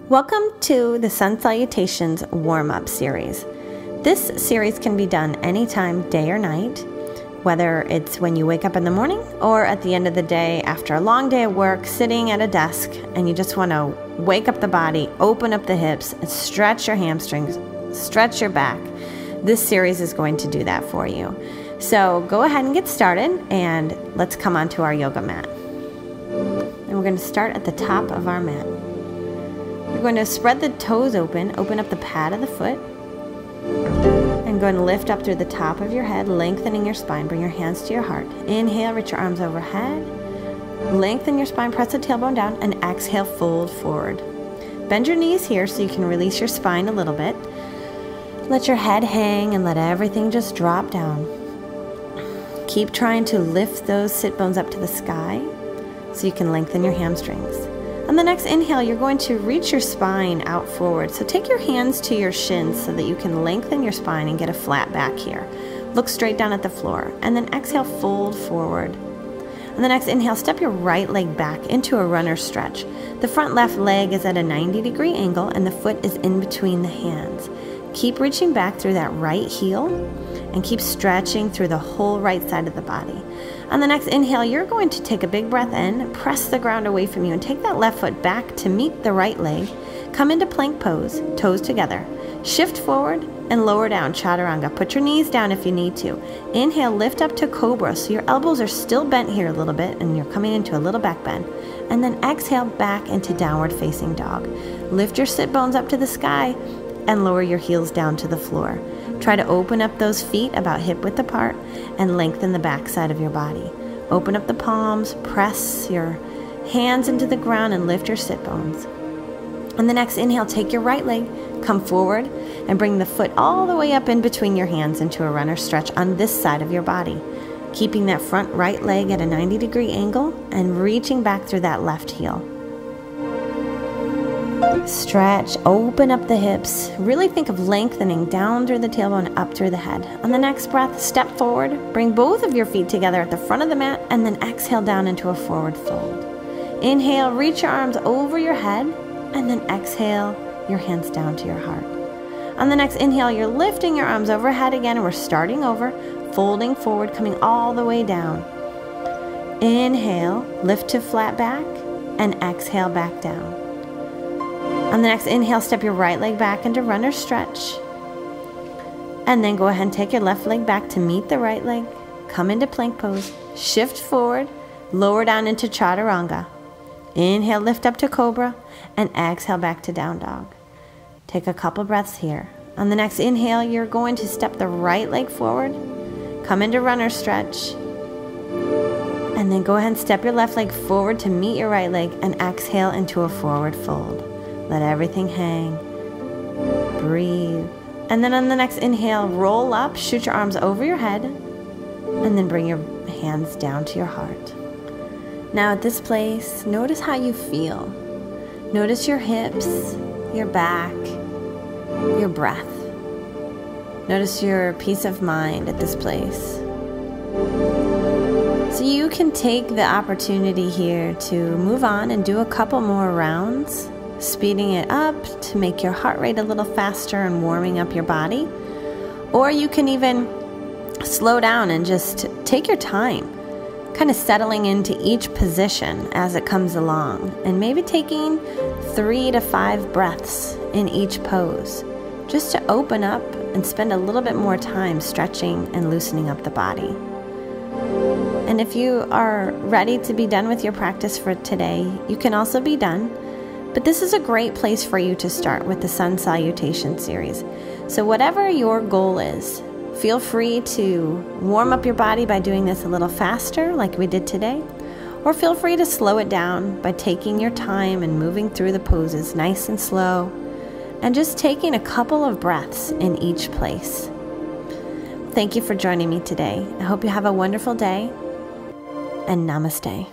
Welcome to the Sun Salutations Warm Up series. This series can be done anytime, day or night, whether it's when you wake up in the morning or at the end of the day after a long day of work, sitting at a desk, and you just want to wake up the body, open up the hips, stretch your hamstrings, stretch your back. This series is going to do that for you. So go ahead and get started, and let's come onto our yoga mat. And we're going to start at the top of our mat. You're going to spread the toes open up the pad of the foot, and go and lift up through the top of your head, lengthening your spine. Bring your hands to your heart. Inhale, reach your arms overhead. Lengthen your spine, press the tailbone down, and exhale, fold forward. Bend your knees here so you can release your spine a little bit. Let your head hang and let everything just drop down. Keep trying to lift those sit bones up to the sky so you can lengthen your hamstrings. On the next inhale, you're going to reach your spine out forward. So take your hands to your shins so that you can lengthen your spine and get a flat back here. Look straight down at the floor. And then exhale, fold forward. On the next inhale, step your right leg back into a runner stretch. The front left leg is at a 90-degree angle and the foot is in between the hands. Keep reaching back through that right heel and keep stretching through the whole right side of the body. On the next inhale, you're going to take a big breath in, press the ground away from you, and take that left foot back to meet the right leg. Come into plank pose, toes together. Shift forward and lower down, chaturanga. Put your knees down if you need to. Inhale, lift up to cobra, so your elbows are still bent here a little bit, and you're coming into a little back bend. And then exhale back into downward facing dog. Lift your sit bones up to the sky and lower your heels down to the floor. Try to open up those feet about hip width apart and lengthen the back side of your body. Open up the palms, press your hands into the ground and lift your sit bones. On the next inhale, take your right leg, come forward and bring the foot all the way up in between your hands into a runner stretch on this side of your body. Keeping that front right leg at a 90-degree angle and reaching back through that left heel. Stretch, open up the hips. Really think of lengthening down through the tailbone, up through the head. On the next breath, step forward, bring both of your feet together at the front of the mat, and then exhale down into a forward fold. Inhale, reach your arms over your head, and then exhale your hands down to your heart. On the next inhale, you're lifting your arms overhead again, and we're starting over, folding forward, coming all the way down. Inhale, lift to flat back, and exhale back down. On the next inhale, step your right leg back into runner stretch. And then go ahead and take your left leg back to meet the right leg. Come into plank pose. Shift forward. Lower down into chaturanga. Inhale, lift up to cobra. And exhale back to down dog. Take a couple breaths here. On the next inhale, you're going to step the right leg forward. Come into runner stretch. And then go ahead and step your left leg forward to meet your right leg. And exhale into a forward fold. Let everything hang. Breathe. And then on the next inhale, roll up, shoot your arms over your head, and then bring your hands down to your heart. Now at this place, notice how you feel. Notice your hips, your back, your breath. Notice your peace of mind at this place. So you can take the opportunity here to move on and do a couple more rounds, speeding it up to make your heart rate a little faster and warming up your body. Or you can even slow down and just take your time, kind of settling into each position as it comes along, and maybe taking 3 to 5 breaths in each pose, just to open up and spend a little bit more time stretching and loosening up the body. And if you are ready to be done with your practice for today, you can also be done. But this is a great place for you to start with the Sun Salutation series. So whatever your goal is, feel free to warm up your body by doing this a little faster like we did today, or feel free to slow it down by taking your time and moving through the poses nice and slow, and just taking a couple of breaths in each place. Thank you for joining me today. I hope you have a wonderful day, and namaste.